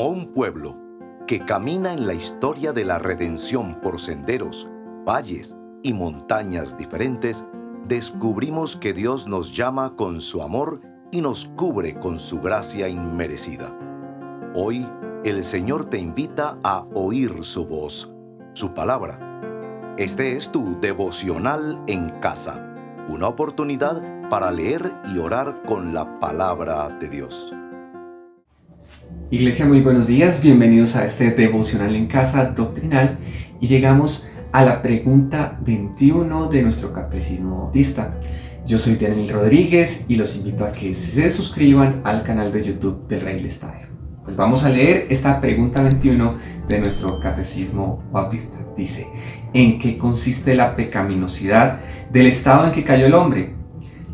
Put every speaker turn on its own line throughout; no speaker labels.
Como un pueblo que camina en la historia de la redención por senderos, valles y montañas diferentes, descubrimos que Dios nos llama con su amor y nos cubre con su gracia inmerecida. Hoy, el Señor te invita a oír su voz, su palabra. Este es tu devocional en casa, una oportunidad para leer y orar con la palabra de Dios.
Iglesia, muy buenos días, bienvenidos a este devocional en casa doctrinal y llegamos a la pregunta 21 de nuestro Catecismo Bautista. Yo soy Daniel Rodríguez y los invito a que se suscriban al canal de YouTube del Rey del Estadio. Pues vamos a leer esta pregunta 21 de nuestro Catecismo Bautista. Dice: ¿en qué consiste la pecaminosidad del estado en que cayó el hombre?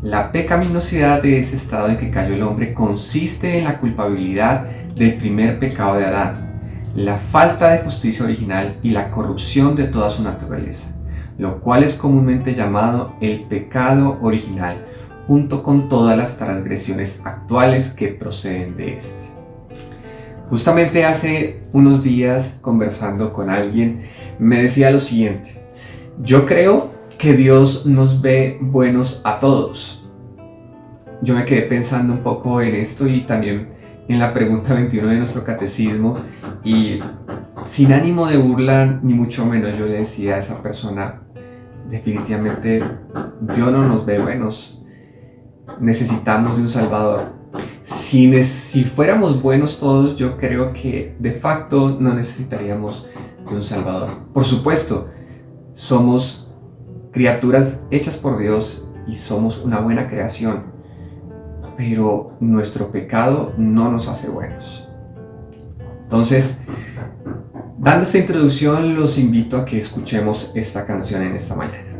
La pecaminosidad de ese estado en que cayó el hombre consiste en la culpabilidad del primer pecado de Adán, la falta de justicia original y la corrupción de toda su naturaleza, lo cual es comúnmente llamado el pecado original, junto con todas las transgresiones actuales que proceden de este. Justamente hace unos días, conversando con alguien, me decía lo siguiente: yo creo que Dios nos ve buenos a todos. Yo me quedé pensando un poco en esto y también en la pregunta 21 de nuestro catecismo, y sin ánimo de burla ni mucho menos, yo le decía a esa persona: definitivamente Dios no nos ve buenos, necesitamos de un Salvador. Si fuéramos buenos todos, yo creo que de facto no necesitaríamos de un Salvador. Por supuesto, somos criaturas hechas por Dios y somos una buena creación, pero nuestro pecado no nos hace buenos. Entonces, dando esta introducción, los invito a que escuchemos esta canción en esta mañana.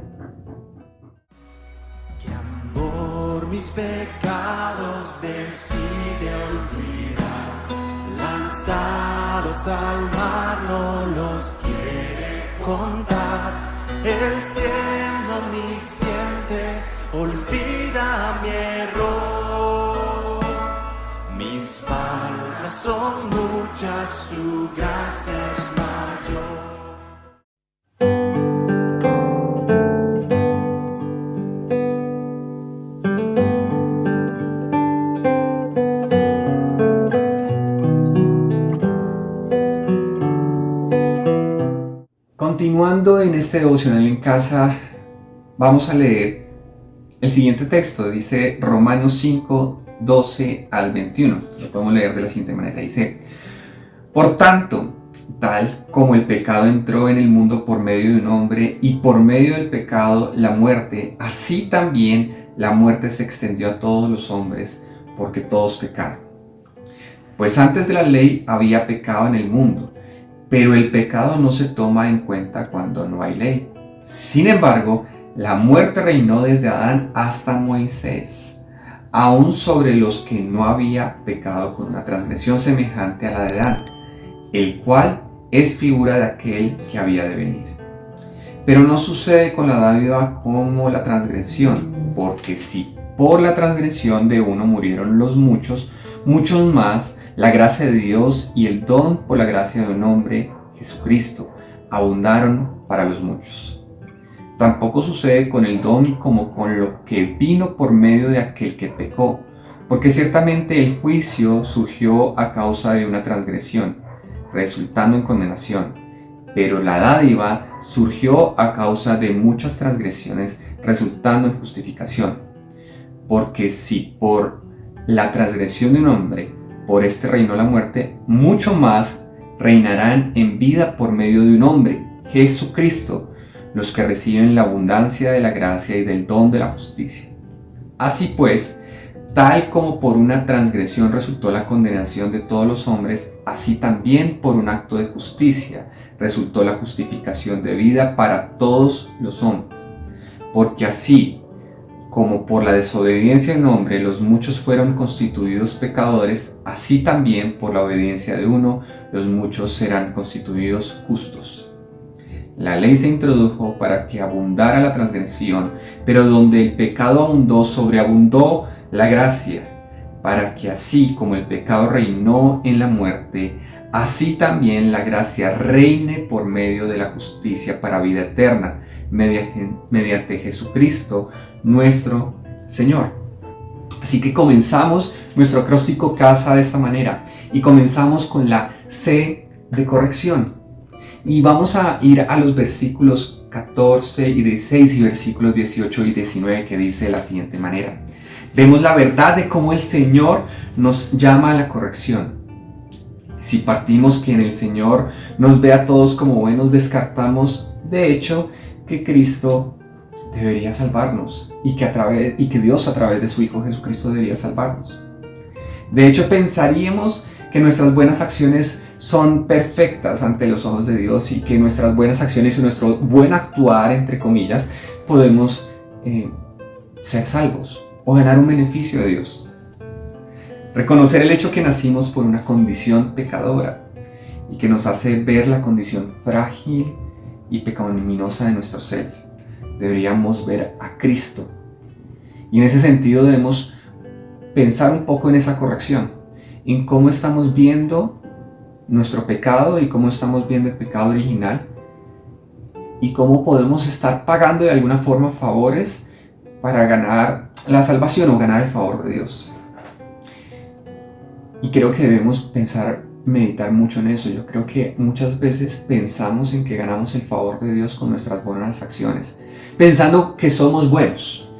Que por mis pecados decide olvidar, lanzados al mar no los quiere contar. El cielo omnisciente olvida mi error. Mis faltas son muchas, su gracia es mayor.
Continuando en este devocional en casa, vamos a leer el siguiente texto. Dice Romanos 5, 12 al 21. Lo podemos leer de la siguiente manera. Dice: por tanto, tal como el pecado entró en el mundo por medio de un hombre, y por medio del pecado la muerte, así también la muerte se extendió a todos los hombres, porque todos pecaron. Pues antes de la ley había pecado en el mundo, pero el pecado no se toma en cuenta cuando no hay ley. Sin embargo, la muerte reinó desde Adán hasta Moisés, aún sobre los que no había pecado con una transgresión semejante a la de Adán, el cual es figura de aquel que había de venir. Pero no sucede con la dádiva como la transgresión, porque si por la transgresión de uno murieron los muchos, muchos más la gracia de Dios y el don por la gracia de un hombre, Jesucristo, abundaron para los muchos. Tampoco sucede con el don como con lo que vino por medio de aquel que pecó, porque ciertamente el juicio surgió a causa de una transgresión, resultando en condenación, pero la dádiva surgió a causa de muchas transgresiones, resultando en justificación. Porque si por la transgresión de un hombre, por este reinó la muerte, mucho más reinarán en vida por medio de un hombre, Jesucristo, los que reciben la abundancia de la gracia y del don de la justicia. Así pues, tal como por una transgresión resultó la condenación de todos los hombres, así también por un acto de justicia resultó la justificación de vida para todos los hombres. Porque así como por la desobediencia de un hombre los muchos fueron constituidos pecadores, así también por la obediencia de uno los muchos serán constituidos justos. La ley se introdujo para que abundara la transgresión, pero donde el pecado abundó, sobreabundó la gracia, para que así como el pecado reinó en la muerte, así también la gracia reine por medio de la justicia para vida eterna, mediante Jesucristo nuestro Señor. Así que comenzamos nuestro acróstico casa de esta manera, y comenzamos con la C de corrección. Y vamos a ir a los versículos 14 y 16 y versículos 18 y 19, que dice de la siguiente manera. Vemos la verdad de cómo el Señor nos llama a la corrección. Si partimos que en el Señor nos ve a todos como buenos, descartamos de hecho que Cristo debería salvarnos y que Dios a través de su Hijo Jesucristo debería salvarnos. De hecho, pensaríamos que nuestras buenas acciones son perfectas ante los ojos de Dios y que nuestras buenas acciones y nuestro buen actuar, entre comillas, podemos ser salvos o ganar un beneficio de Dios. Reconocer el hecho que nacimos por una condición pecadora y que nos hace ver la condición frágil y pecaminosa de nuestro ser. Deberíamos ver a Cristo. Y en ese sentido debemos pensar un poco en esa corrección, en cómo estamos viendo nuestro pecado y cómo estamos viendo el pecado original y cómo podemos estar pagando de alguna forma favores para ganar la salvación o ganar el favor de Dios. Y creo que debemos meditar mucho en eso. Yo creo que muchas veces pensamos en que ganamos el favor de Dios con nuestras buenas acciones, pensando que somos buenos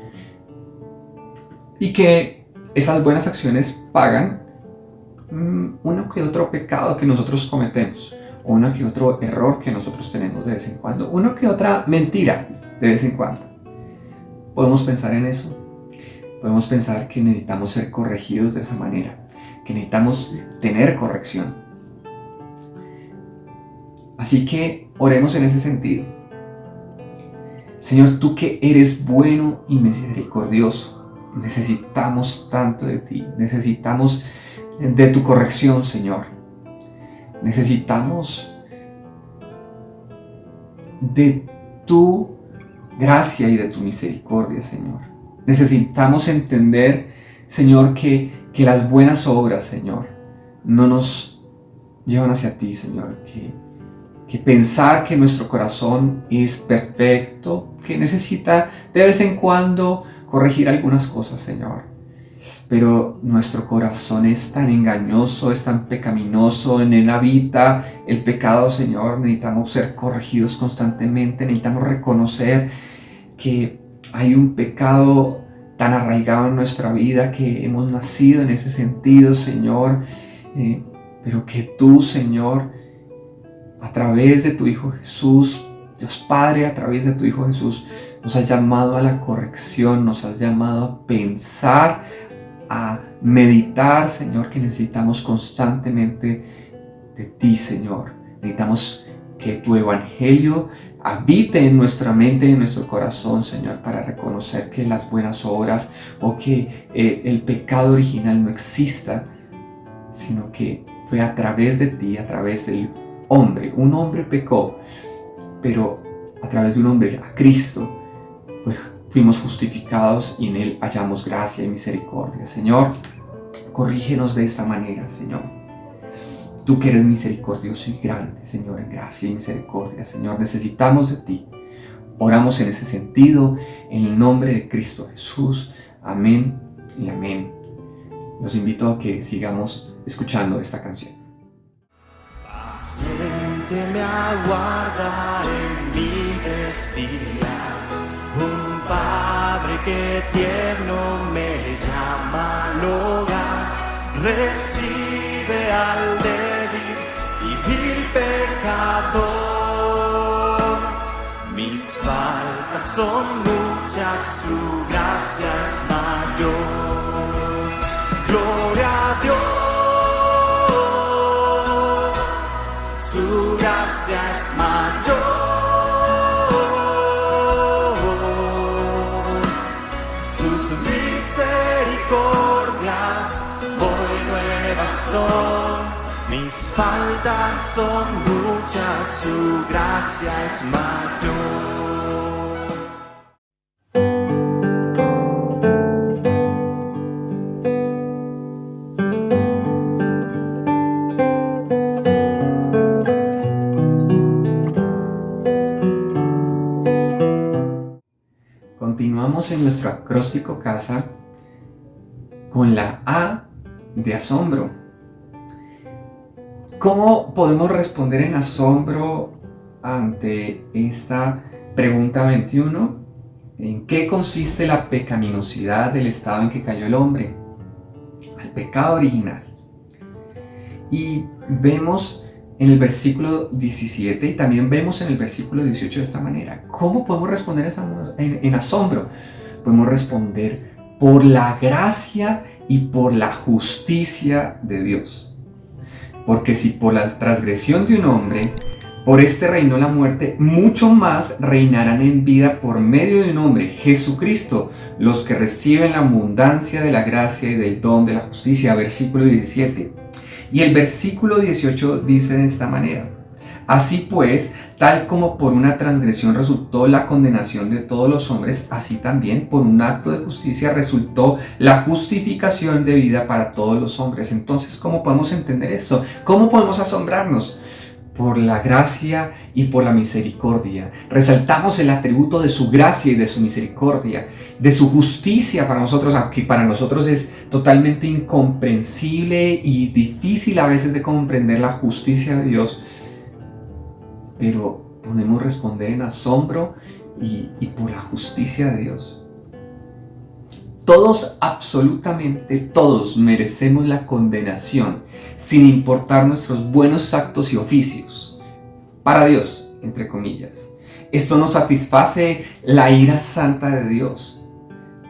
y que esas buenas acciones pagan uno que otro pecado que nosotros cometemos, o uno que otro error que nosotros tenemos de vez en cuando, uno que otra mentira de vez en cuando. Podemos pensar en eso. Podemos pensar que necesitamos ser corregidos de esa manera, que necesitamos tener corrección. Así que oremos en ese sentido. Señor, tú que eres bueno y misericordioso, necesitamos tanto de ti, necesitamos de tu corrección, Señor. Necesitamos de tu gracia y de tu misericordia, Señor. Necesitamos entender, Señor, que las buenas obras, Señor, no nos llevan hacia ti, Señor. Que pensar que nuestro corazón es perfecto, que necesita de vez en cuando corregir algunas cosas, Señor. Pero nuestro corazón es tan engañoso, es tan pecaminoso, en él habita el pecado, Señor. Necesitamos ser corregidos constantemente, necesitamos reconocer que hay un pecado tan arraigado en nuestra vida, que hemos nacido en ese sentido, Señor, pero que tú, Señor, a través de tu Hijo Jesús, Dios Padre, a través de tu Hijo Jesús, nos has llamado a la corrección, nos has llamado a pensar, a meditar, Señor, que necesitamos constantemente de ti, Señor. Necesitamos que tu Evangelio habite en nuestra mente y en nuestro corazón, Señor, para reconocer que las buenas obras o que el pecado original no exista, sino que fue a través de ti, a través del hombre. Un hombre pecó, pero a través de un hombre, a Cristo, fuimos justificados y en él hallamos gracia y misericordia. Señor, corrígenos de esta manera, Señor. Tú que eres misericordioso y grande, Señor, en gracia y misericordia, Señor, necesitamos de ti. Oramos en ese sentido, en el nombre de Cristo Jesús. Amén y amén. Los invito a que sigamos escuchando esta canción.
Paciente me aguarda en mi destino, un Padre que tierno me llama al hogar, recibe al débil y vil pecador. Mis faltas son muchas, su gracia es mayor. Gloria a Dios, su gracia es mayor. Sus misericordias hoy nuevas son. Mis faltas son muchas, su gracia es mayor.
Continuamos en nuestro acróstico casa con la A de asombro. ¿Cómo podemos responder en asombro ante esta pregunta 21? ¿En qué consiste la pecaminosidad del estado en que cayó el hombre? Al pecado original. Y vemos en el versículo 17 y también vemos en el versículo 18 de esta manera. ¿Cómo podemos responder en asombro? Podemos responder por la gracia y por la justicia de Dios. Porque si por la transgresión de un hombre, por este reinó la muerte, mucho más reinarán en vida por medio de un hombre, Jesucristo, los que reciben la abundancia de la gracia y del don de la justicia. Versículo 17. Y el versículo 18 dice de esta manera: así pues, tal como por una transgresión resultó la condenación de todos los hombres, así también por un acto de justicia resultó la justificación de vida para todos los hombres. Entonces, ¿cómo podemos entender esto? ¿Cómo podemos asombrarnos? Por la gracia y por la misericordia. Resaltamos el atributo de su gracia y de su misericordia, de su justicia para nosotros, aunque para nosotros es totalmente incomprensible y difícil a veces de comprender la justicia de Dios, pero podemos responder en asombro y por la justicia de Dios. Todos, absolutamente todos, merecemos la condenación, sin importar nuestros buenos actos y oficios. Para Dios, entre comillas. Esto no satisface la ira santa de Dios.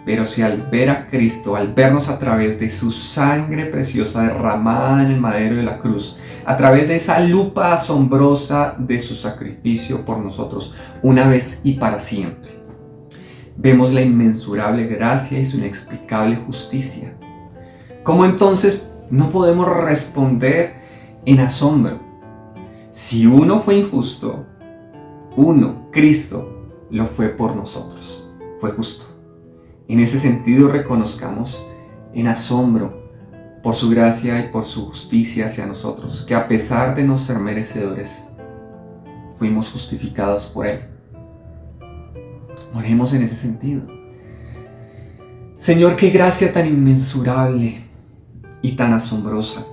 Pero si al ver a Cristo, al vernos a través de su sangre preciosa derramada en el madero de la cruz, a través de esa lupa asombrosa de su sacrificio por nosotros, una vez y para siempre, vemos la inmensurable gracia y su inexplicable justicia. ¿Cómo entonces no podemos responder en asombro? Si uno fue injusto, Cristo, lo fue por nosotros, fue justo. En ese sentido reconozcamos en asombro por su gracia y por su justicia hacia nosotros, que a pesar de no ser merecedores, fuimos justificados por Él. Oremos en ese sentido. Señor, qué gracia tan inmensurable y tan asombrosa.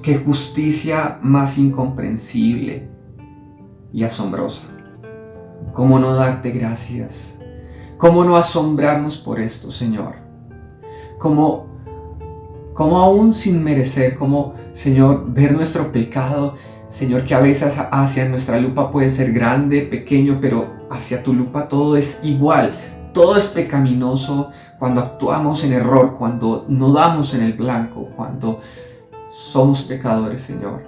Qué justicia más incomprensible y asombrosa. ¿Cómo no darte gracias? ¿Cómo no asombrarnos por esto, Señor? ¿Cómo aún sin merecer, Señor, ver nuestro pecado, Señor, que a veces hacia nuestra lupa puede ser grande, pequeño, pero hacia tu lupa todo es igual, todo es pecaminoso cuando actuamos en error, cuando no damos en el blanco, cuando somos pecadores, Señor.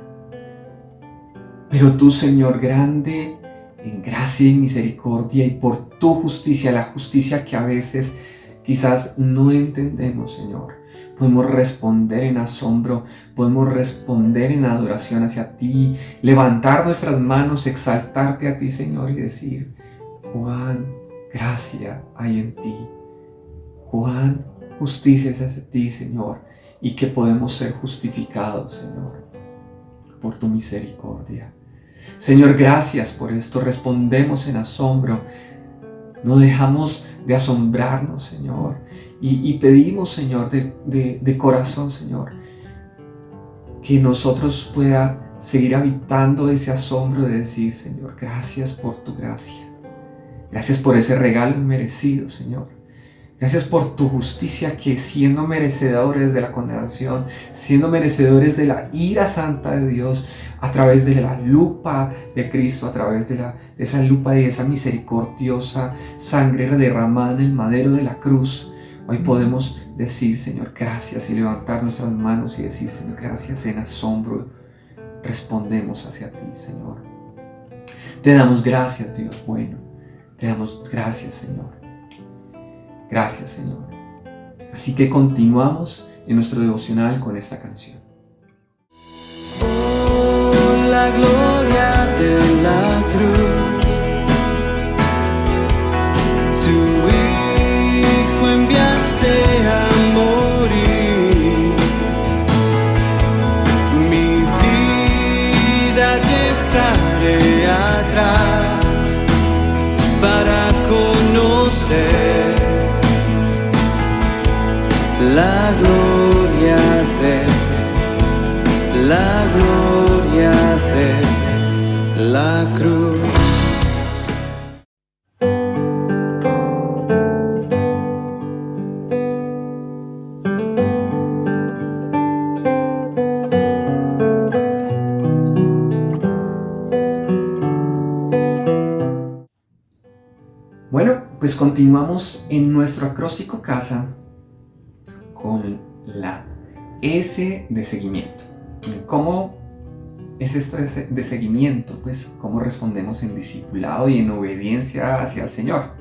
Pero tú, Señor, grande en gracia y misericordia y por tu justicia, la justicia que a veces quizás no entendemos, Señor, podemos responder en asombro, podemos responder en adoración hacia ti, levantar nuestras manos, exaltarte a ti, Señor, y decir: cuán gracia hay en ti, cuán justicia es hacia ti, Señor, y que podemos ser justificados, Señor, por tu misericordia. Señor, gracias por esto. Respondemos en asombro. No dejamos de asombrarnos, Señor, y pedimos, Señor, de corazón, Señor, que nosotros pueda seguir habitando ese asombro de decir: Señor, gracias por tu gracia. Gracias por ese regalo inmerecido, Señor. Gracias por tu justicia, que siendo merecedores de la condenación, siendo merecedores de la ira santa de Dios, a través de la lupa de Cristo, a través de esa lupa y de esa misericordiosa sangre derramada en el madero de la cruz, hoy podemos decir: Señor, gracias, y levantar nuestras manos y decir: Señor, gracias. En asombro respondemos hacia ti, Señor. Te damos gracias, Dios bueno. Te damos gracias, Señor. Gracias, Señor. Así que continuamos en nuestro devocional con esta canción.
Oh, la gloria de la cruz. Tu Hijo enviaste a morir. Mi vida dejaré atrás para conocer la gloria de la cruz.
Bueno, pues continuamos en nuestro acróstico casa con la S de seguimiento. ¿Cómo es esto de seguimiento? Pues cómo respondemos en discipulado y en obediencia hacia el Señor.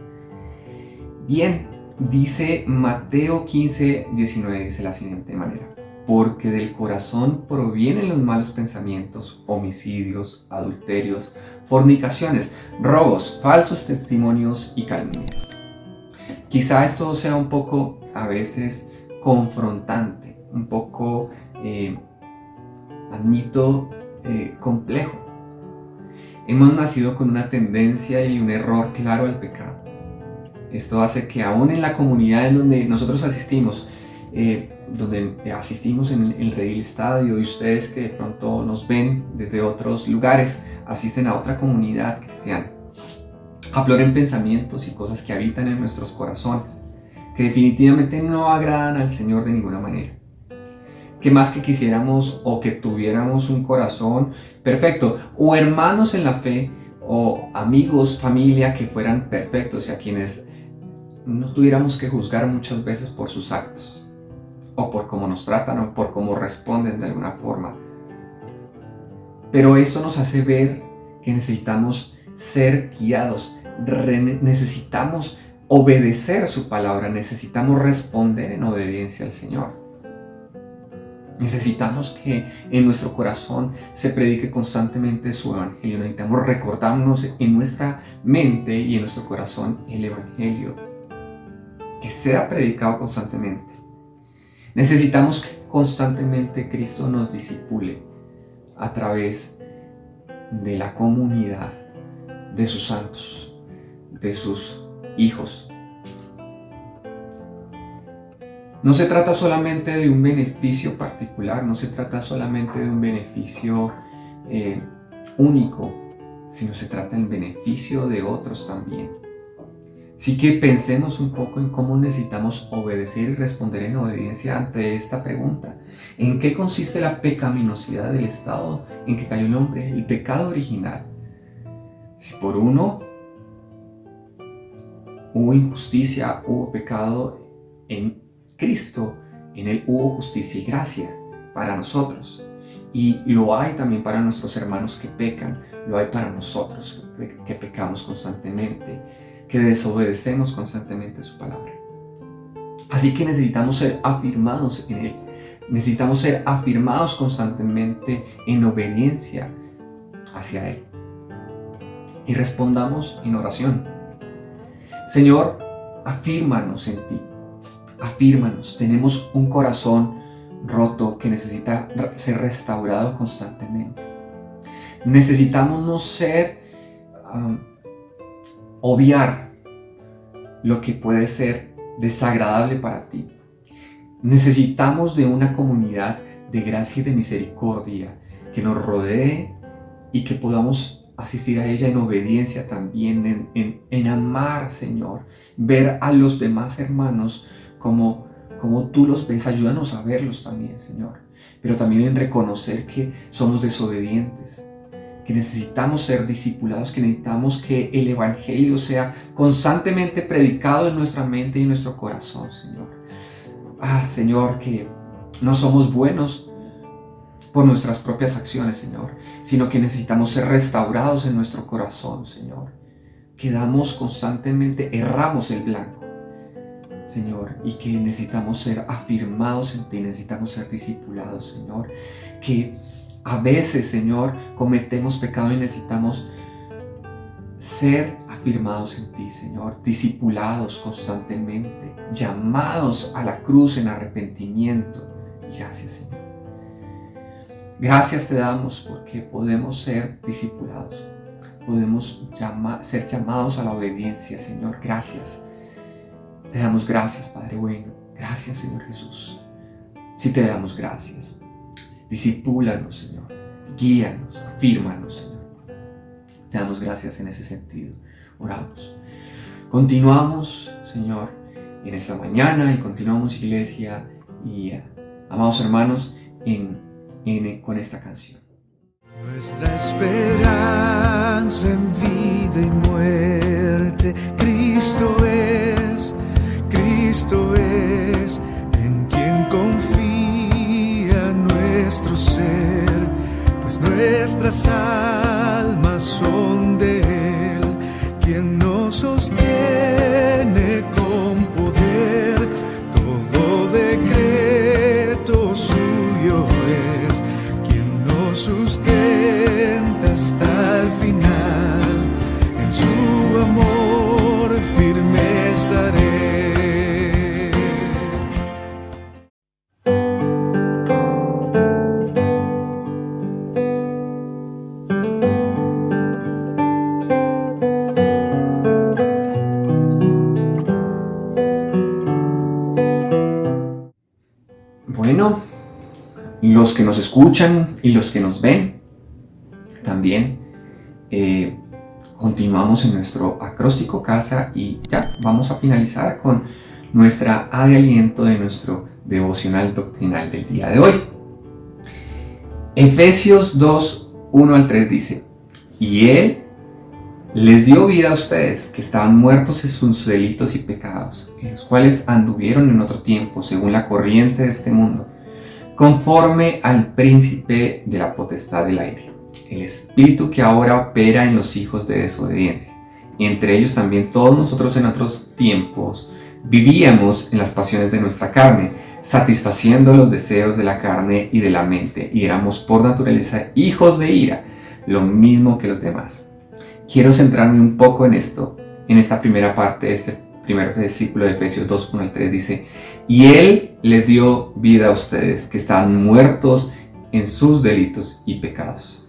Bien, dice Mateo 15, 19, dice de la siguiente manera: porque del corazón provienen los malos pensamientos, homicidios, adulterios, fornicaciones, robos, falsos testimonios y calumnias. Quizá esto sea un poco a veces confrontante, un poco, complejo. Hemos nacido con una tendencia y un error claro al pecado. Esto hace que aún en la comunidad en donde nosotros asistimos, en el Redil Estadio, y ustedes que de pronto nos ven desde otros lugares, asisten a otra comunidad cristiana, afloren pensamientos y cosas que habitan en nuestros corazones, que definitivamente no agradan al Señor de ninguna manera. Que más que quisiéramos o que tuviéramos un corazón perfecto, o hermanos en la fe, o amigos, familia que fueran perfectos y a quienes no tuviéramos que juzgar muchas veces por sus actos, o por cómo nos tratan, o por cómo responden de alguna forma. Pero esto nos hace ver que necesitamos ser guiados, necesitamos obedecer su palabra, necesitamos responder en obediencia al Señor. Necesitamos que en nuestro corazón se predique constantemente su evangelio. Necesitamos recordarnos en nuestra mente y en nuestro corazón el evangelio, que sea predicado constantemente. Necesitamos que constantemente Cristo nos discipule a través de la comunidad de sus santos, de sus hijos. No se trata solamente de un beneficio particular, no se trata solamente de un beneficio único, sino se trata del beneficio de otros también. Así que pensemos un poco en cómo necesitamos obedecer y responder en obediencia ante esta pregunta. ¿En qué consiste la pecaminosidad del estado en que cayó el hombre, el pecado original? Si por uno hubo injusticia, hubo pecado, en Cristo, en Él hubo justicia y gracia para nosotros. Y lo hay también para nuestros hermanos que pecan, lo hay para nosotros que pecamos constantemente, que desobedecemos constantemente su palabra. Así que necesitamos ser afirmados en Él, necesitamos ser afirmados constantemente en obediencia hacia Él. Y respondamos en oración. Señor, afírmanos en ti, afírmanos. Tenemos un corazón roto que necesita ser restaurado constantemente. Necesitamos no obviar lo que puede ser desagradable para ti. Necesitamos de una comunidad de gracia y de misericordia que nos rodee y que podamos asistir a ella en obediencia también, en amar, Señor, ver a los demás hermanos como tú los ves. Ayúdanos a verlos también, Señor, pero también en reconocer que somos desobedientes, que necesitamos ser discipulados, que necesitamos que el evangelio sea constantemente predicado en nuestra mente y en nuestro corazón, Señor. Señor, que no somos buenos por nuestras propias acciones, Señor, sino que necesitamos ser restaurados en nuestro corazón, Señor. Quedamos constantemente, erramos el blanco, Señor, y que necesitamos ser afirmados en ti, necesitamos ser discipulados, Señor, que a veces, Señor, cometemos pecado y necesitamos ser afirmados en ti, Señor, discipulados constantemente, llamados a la cruz en arrepentimiento. Gracias, Señor. Gracias te damos porque podemos ser discipulados, podemos ser llamados a la obediencia, Señor. Gracias. Te damos gracias, Padre bueno. Gracias, Señor Jesús. Si te damos gracias. Discípulanos, Señor. Guíanos, afírmanos, Señor. Te damos gracias en ese sentido. Oramos. Continuamos, Señor, en esta mañana y continuamos, iglesia y amados hermanos, con esta canción.
Nuestra esperanza en vida y muerte, Cristo es, en quien confía nuestro ser, pues nuestras almas son de Él, quien nos sostiene con poder, todo decreto suyo es, quien nos sustenta hasta el final, en su amor firme estaré.
Bueno, los que nos escuchan y los que nos ven, también continuamos en nuestro acróstico casa y ya vamos a finalizar con nuestra A de aliento de nuestro devocional doctrinal del día de hoy. Efesios 2, 1 al 3 dice: y Él les dio vida a ustedes que estaban muertos en sus delitos y pecados, en los cuales anduvieron en otro tiempo según la corriente de este mundo, conforme al príncipe de la potestad del aire, el espíritu que ahora opera en los hijos de desobediencia. Y entre ellos también todos nosotros en otros tiempos vivíamos en las pasiones de nuestra carne, satisfaciendo los deseos de la carne y de la mente, y éramos por naturaleza hijos de ira, lo mismo que los demás. Quiero centrarme un poco en esto, en esta primera parte de este primer versículo de Efesios 2, 1 al 3 dice: y Él les dio vida a ustedes que estaban muertos en sus delitos y pecados.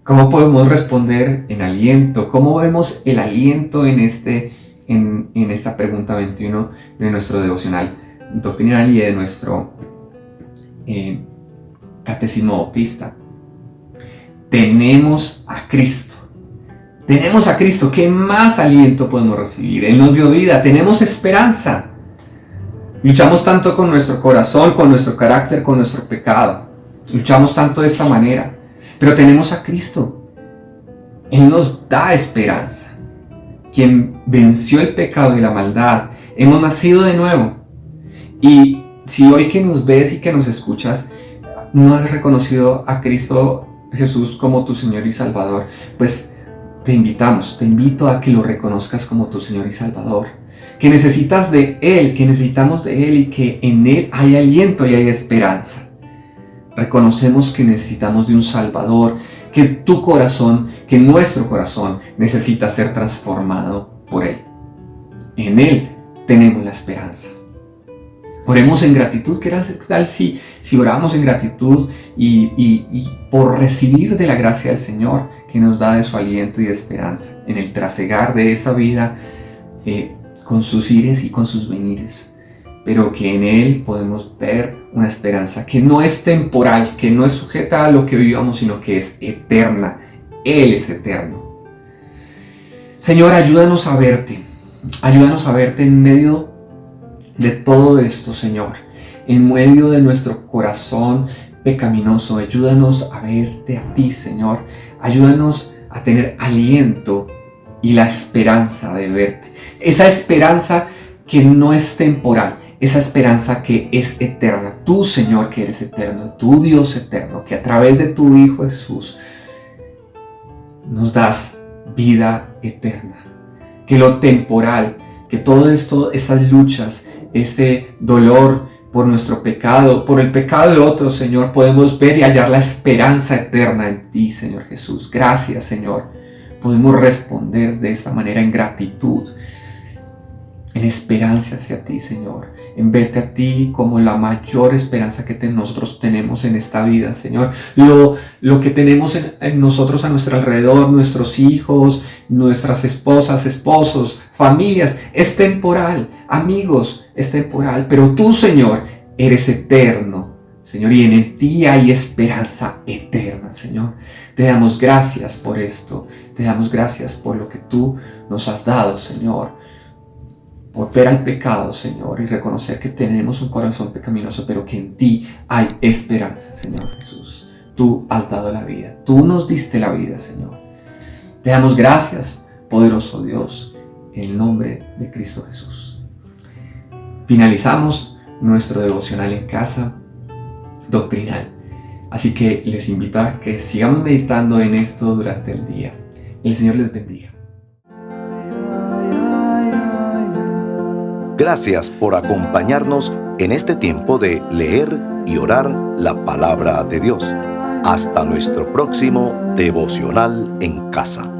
¿Cómo podemos responder en aliento? ¿Cómo vemos el aliento en esta pregunta 21 de nuestro devocional doctrinal y de nuestro catecismo bautista? Tenemos a Cristo. Tenemos a Cristo. ¿Qué más aliento podemos recibir? Él nos dio vida. Tenemos esperanza. Luchamos tanto con nuestro corazón, con nuestro carácter, con nuestro pecado. Luchamos tanto de esta manera. Pero tenemos a Cristo. Él nos da esperanza. Quien venció el pecado y la maldad. Hemos nacido de nuevo. Y si hoy que nos ves y que nos escuchas, no has reconocido a Cristo Jesús como tu Señor y Salvador, pues te invito a que lo reconozcas como tu Señor y Salvador, que necesitas de Él, que necesitamos de Él y que en Él hay aliento y hay esperanza. Reconocemos que necesitamos de un Salvador, que tu corazón, que nuestro corazón necesita ser transformado por Él. En Él tenemos la esperanza. Oremos en gratitud. ¿Qué tal si oramos en gratitud y por recibir de la gracia del Señor que nos da de su aliento y de esperanza en el trasegar de esta vida con sus ires y con sus venires, pero que en Él podemos ver una esperanza que no es temporal, que no es sujeta a lo que vivamos, sino que es eterna. Él es eterno. Señor, ayúdanos a verte en medio de todo esto, Señor, en medio de nuestro corazón pecaminoso. Ayúdanos a verte a ti, Señor. Ayúdanos a tener aliento y la esperanza de verte. Esa esperanza que no es temporal, esa esperanza que es eterna. Tú, Señor, que eres eterno, tú, Dios eterno, que a través de tu Hijo Jesús nos das vida eterna. Que lo temporal, que todo esto, estas luchas, este dolor por nuestro pecado, por el pecado de otros, Señor, podemos ver y hallar la esperanza eterna en ti, Señor Jesús. Gracias, Señor. Podemos responder de esta manera en gratitud, en esperanza hacia ti, Señor, en verte a ti como la mayor esperanza que nosotros tenemos en esta vida, Señor. Lo que tenemos en nosotros a nuestro alrededor, nuestros hijos, nuestras esposas, esposos, familias, es temporal. amigos es temporal, pero tú, Señor, eres eterno, Señor, y en ti hay esperanza eterna, Señor. Te damos gracias por esto, te damos gracias por lo que tú nos has dado, Señor, por ver al pecado, Señor, y reconocer que tenemos un corazón pecaminoso, pero que en ti hay esperanza, Señor Jesús. Tú has dado la vida, tú nos diste la vida, Señor. Te damos gracias, poderoso Dios, en el nombre de Cristo Jesús. Finalizamos nuestro devocional en casa doctrinal. Así que les invito a que sigamos meditando en esto durante el día. El Señor les bendiga.
Gracias por acompañarnos en este tiempo de leer y orar la palabra de Dios. Hasta nuestro próximo devocional en casa.